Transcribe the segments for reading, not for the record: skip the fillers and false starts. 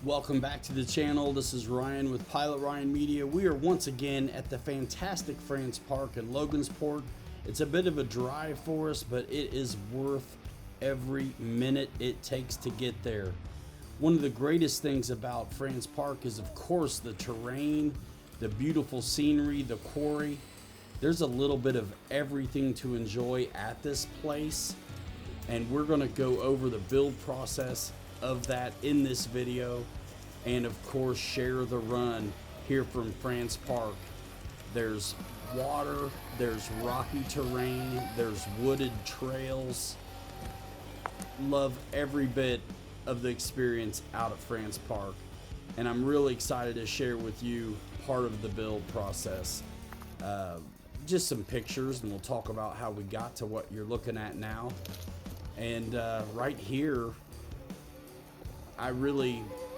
Welcome back to the channel. This is Ryan with Pilot Ryan Media. We are once again at the fantastic France Park in Logansport. It's a bit of a drive for us, but it is worth every minute it takes to get there. One of the greatest things about France Park is, of course, the terrain, the beautiful scenery, the quarry. There's a little bit of everything to enjoy at this place, and we're going to go over the build process of that in this video, and of course share the run here from France Park. There's water, there's rocky terrain, there's wooded trails. Love every bit of the experience out at France Park, and I'm really excited to share with you part of the build process. Just some pictures, and we'll talk about how we got to what you're looking at now. And right here, I really,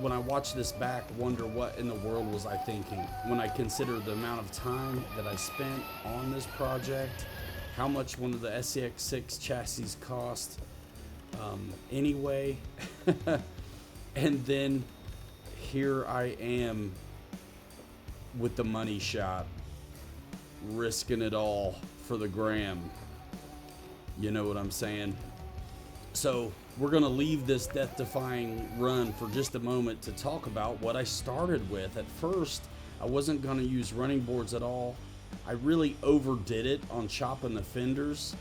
when I watch this back, wonder what in the world was I thinking when I consider the amount of time that I spent on this project, how much one of the SCX6 chassis cost anyway. And then here I am with the money shot, risking it all for the gram. You know what I'm saying? So we're going to leave this death-defying run for just a moment to talk about what I started with. At first, I wasn't going to use running boards at all. I really overdid it on chopping the fenders.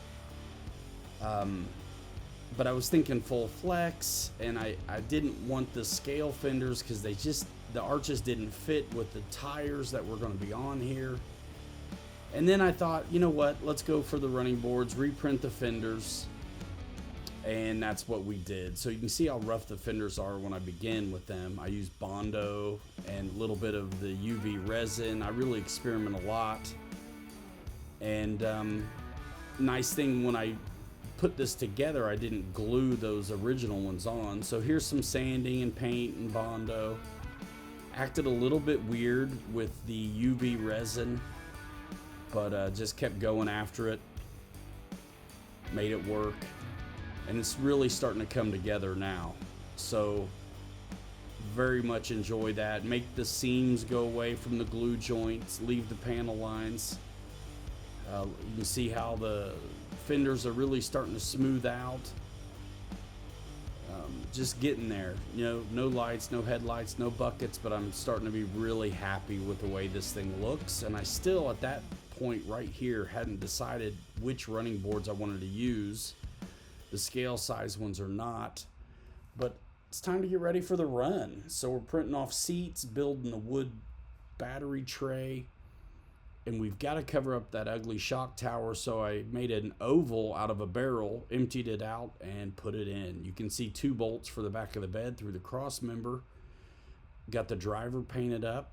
But I was thinking full flex, and I didn't want the scale fenders because the arches didn't fit with the tires that were going to be on here. And then I thought, you know what, let's go for the running boards, reprint the fenders. And that's what we did. So you can see how rough the fenders are when I begin with them. I use Bondo and a little bit of the UV resin. I really experiment a lot. And nice thing, when I put this together, I didn't glue those original ones on. So here's some sanding and paint and Bondo. Acted a little bit weird with the UV resin, but just kept going after it. Made it work. And it's really starting to come together now. So very much enjoy that. Make the seams go away from the glue joints, leave the panel lines. You can see how the fenders are really starting to smooth out. Just getting there. You know, no lights, no headlights, no buckets, but I'm starting to be really happy with the way this thing looks. And I still, at that point right here, hadn't decided which running boards I wanted to use. The scale size ones are not, but it's time to get ready for the run. So we're printing off seats, building the wood battery tray, and we've got to cover up that ugly shock tower. So I made an oval out of a barrel, emptied it out, and put it in. You can see 2 bolts for the back of the bed through the cross member. Got the driver painted up,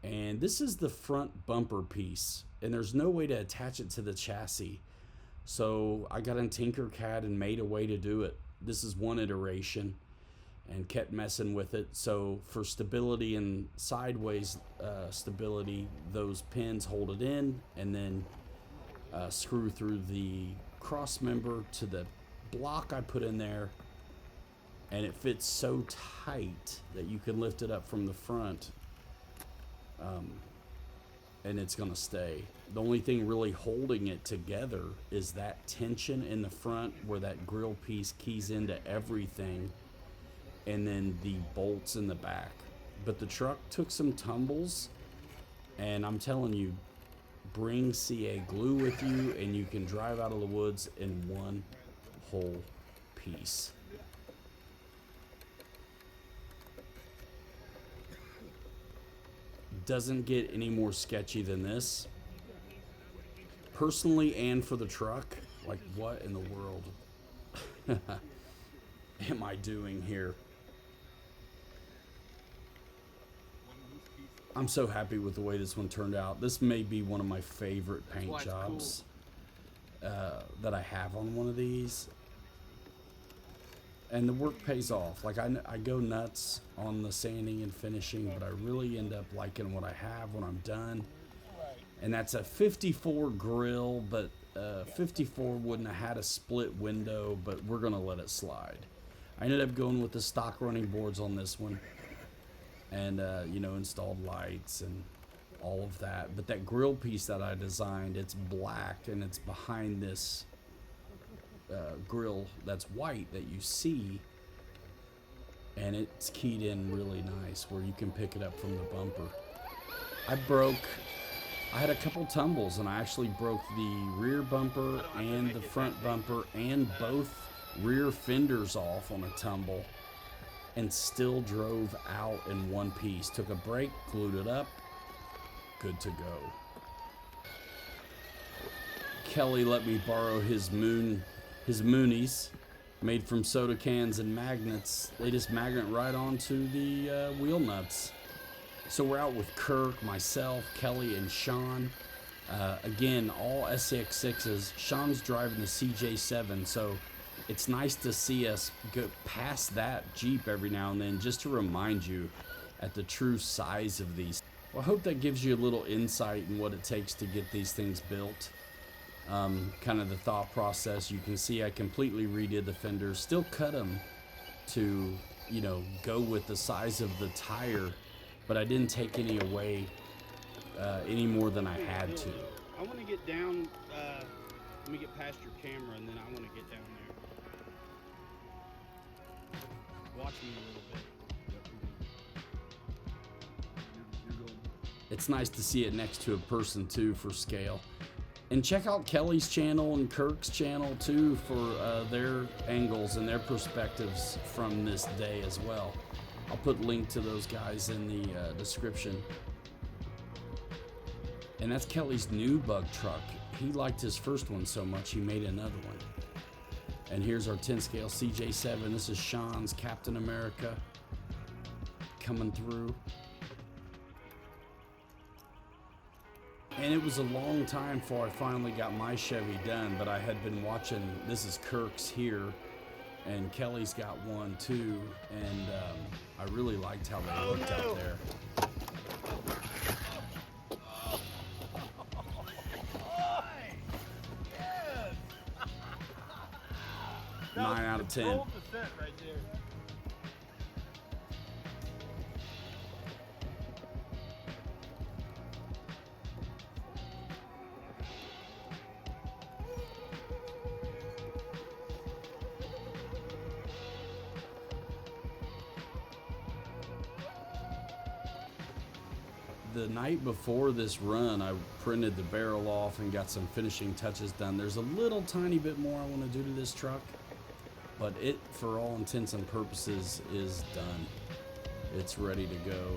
and this is the front bumper piece, and there's no way to attach it to the chassis. So I got in Tinkercad and made a way to do it. This is one iteration, and kept messing with it. So for stability and sideways stability, those pins hold it in, and then screw through the cross member to the block I put in there, and it fits so tight that you can lift it up from the front, and it's gonna stay. The only thing really holding it together is that tension in the front where that grill piece keys into everything, and then the bolts in the back. But the truck took some tumbles, and I'm telling you, bring CA glue with you and you can drive out of the woods in one whole piece. Doesn't get any more sketchy than this. Personally, and for the truck, like, what in the world am I doing here? I'm so happy with the way this one turned out. This may be one of my favorite paint jobs that I have on one of these. And the work pays off. Like, I go nuts on the sanding and finishing, but I really end up liking what I have when I'm done. And that's a 54 grill, but 54 wouldn't have had a split window, but we're gonna let it slide. I ended up going with the stock running boards on this one, and you know, installed lights and all of that. But that grill piece that I designed, it's black and it's behind this grill that's white that you see, and it's keyed in really nice where you can pick it up from the bumper. I had a couple tumbles, and I actually broke the rear bumper and the front bumper and both rear fenders off on a tumble, and still drove out in one piece. Took a break, glued it up, good to go. Kelly let me borrow his Moonies, made from soda cans and magnets. They just magnet right onto the wheel nuts. So we're out with Kirk, myself, Kelly, and Sean. Again, all SCX6s. Sean's driving the CJ7, so it's nice to see us go past that Jeep every now and then, just to remind you at the true size of these. Well, I hope that gives you a little insight in what it takes to get these things built. Kind of the thought process. You can see I completely redid the fenders, still cut them to, you know, go with the size of the tire, but I didn't take any away any more than I had to. I want to get down, let me get past your camera, and then I want to get down there. Watch me a little bit. It's nice to see it next to a person too for scale. And check out Kelly's channel and Kirk's channel too for their angles and their perspectives from this day as well. I'll put a link to those guys in the description. And that's Kelly's new bug truck. He liked his first one so much he made another one. And here's our 10 scale CJ7. This is Sean's Captain America coming through. And it was a long time before I finally got my Chevy done, but I had been watching, this is Kirk's here, and Kelly's got one too, and I really liked how they looked out there. 9 out of 10. Right there. The night before this run, I printed the barrel off and got some finishing touches done. There's a little tiny bit more I want to do to this truck, but it, for all intents and purposes, is done. It's ready to go.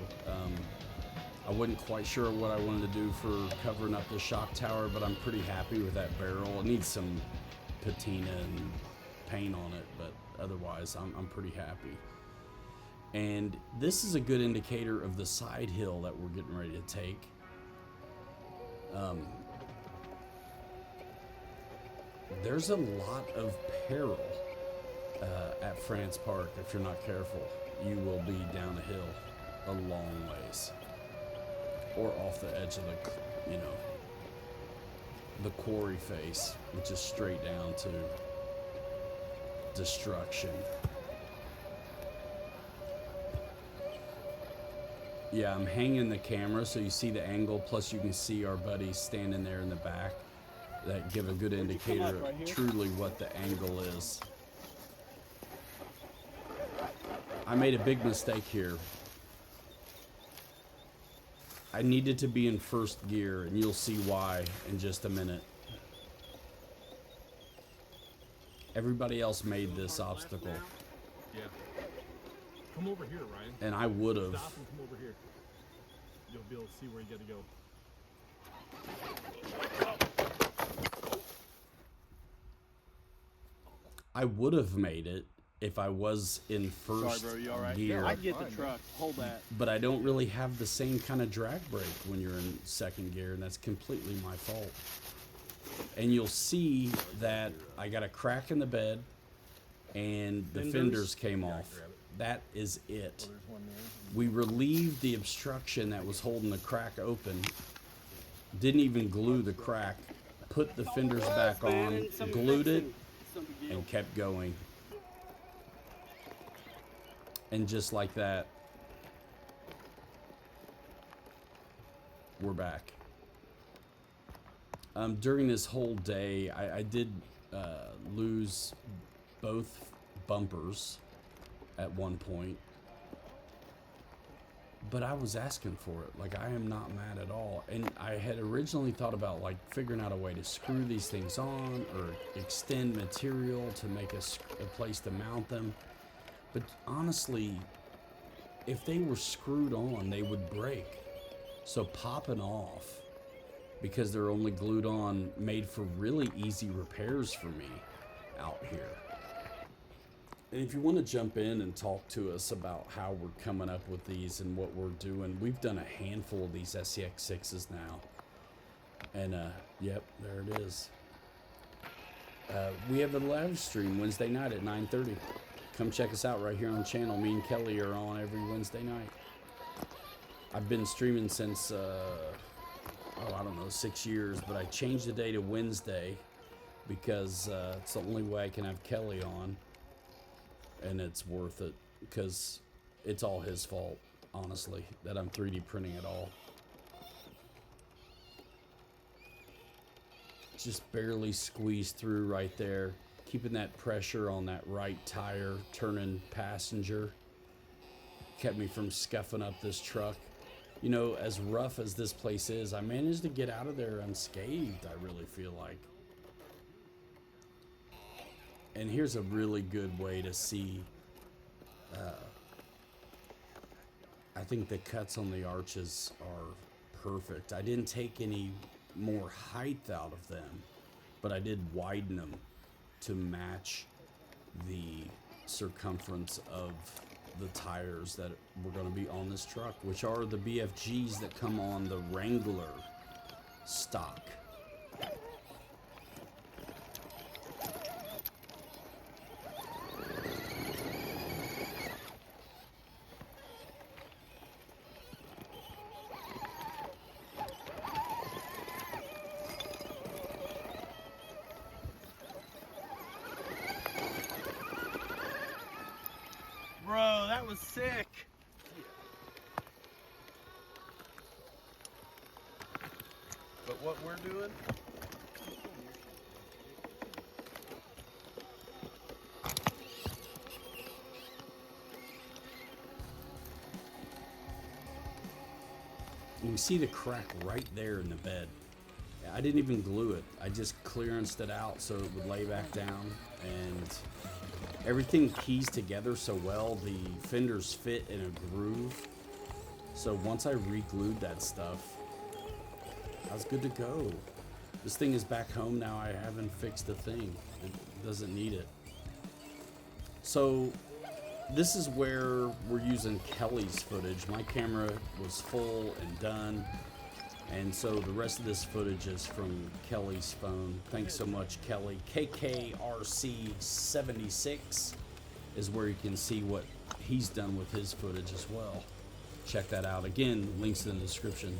I wasn't quite sure what I wanted to do for covering up the shock tower, but I'm pretty happy with that barrel. It needs some patina and paint on it, but otherwise I'm pretty happy. And this is a good indicator of the side hill that we're getting ready to take. There's a lot of peril at France Park. If you're not careful, you will be down a hill a long ways, or off the edge of the, you know, the quarry face, which is straight down to destruction. Yeah, I'm hanging the camera so you see the angle, plus you can see our buddies standing there in the back. That give a good indicator of truly what the angle is. I made a big mistake here. I needed to be in first gear, and you'll see why in just a minute. Everybody else made this obstacle. Yeah. Come over here, Ryan. And I would have. Stop and come over here. You'll be able to see where you got to go. I would have made it if I was in first Sorry, bro, you all right? gear. Yeah, I get the truck. Hold that. But I don't really have the same kind of drag brake when you're in second gear, and that's completely my fault. And you'll see that I got a crack in the bed, and the fenders came off. That is it. We relieved the obstruction that was holding the crack open. Didn't even glue the crack. Put the fenders back on, glued it, and kept going. And just like that, we're back. During this whole day, I did lose both bumpers at one point, but I was asking for it. Like, I am not mad at all. And I had originally thought about like figuring out a way to screw these things on or extend material to make a place to mount them. But honestly, if they were screwed on, they would break. So popping off, because they're only glued on, made for really easy repairs for me out here. And if you want to jump in and talk to us about how we're coming up with these and what we're doing, we've done a handful of these SCX6s now. And yep, there it is. We have a live stream Wednesday night at 9:30. Come check us out right here on the channel. Me and Kelly are on every Wednesday night. I've been streaming since, I don't know, 6 years, but I changed the day to Wednesday because it's the only way I can have Kelly on, and it's worth it because it's all his fault, honestly, that I'm 3D printing it all. Just barely squeezed through right there, keeping that pressure on that right tire, turning passenger, kept me from scuffing up this truck. You know, as rough as this place is, I managed to get out of there unscathed, I really feel like. And here's a really good way to see, I think the cuts on the arches are perfect. I didn't take any more height out of them, but I did widen them to match the circumference of the tires that were going to be on this truck, which are the BFGs that come on the Wrangler stock. Bro, that was sick. But what we're doing? You can see the crack right there in the bed. I didn't even glue it. I just clearanced it out so it would lay back down, and everything keys together so well. The fenders fit in a groove. So once I re-glued that stuff, I was good to go. This thing is back home now. I haven't fixed a thing. It doesn't need it. So this is where we're using Kelly's footage. My camera was full and done, and so the rest of this footage is from Kelly's phone. Thanks so much, Kelly. KKRC76 is where you can see what he's done with his footage as well. Check that out. Again, links in the description.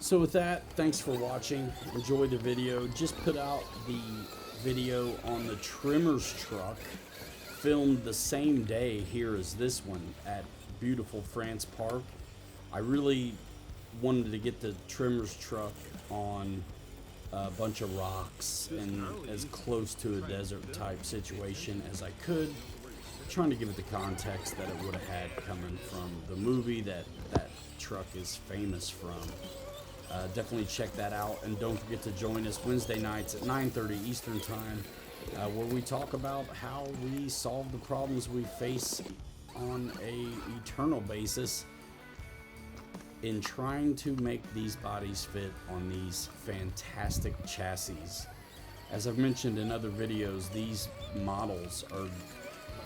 So with that, thanks for watching. Enjoy the video. Just put out the video on the trimmer's truck, filmed the same day here as this one at beautiful France Park. I really wanted to get the trimmer's truck on a bunch of rocks and as close to a desert type situation as I could, trying to give it the context that it would have had coming from the movie that that truck is famous from. Definitely check that out, and don't forget to join us Wednesday nights at 9:30 Eastern Time, where we talk about how we solve the problems we face on a eternal basis in trying to make these bodies fit on these fantastic chassis. As I've mentioned in other videos, these models are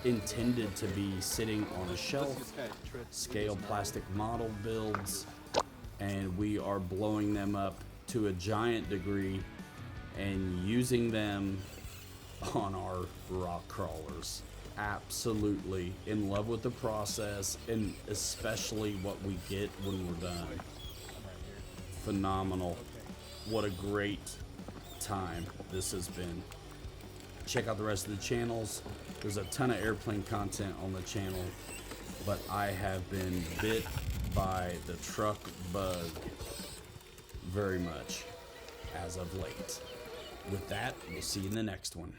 intended to be sitting on a shelf, scale plastic model builds, and we are blowing them up to a giant degree and using them on our rock crawlers. Absolutely in love with the process, and especially what we get when we're done. Phenomenal. What a great time this has been. Check out the rest of the channels. There's a ton of airplane content on the channel, but I have been bit by the truck bug very much as of late. With that, we'll see you in the next one.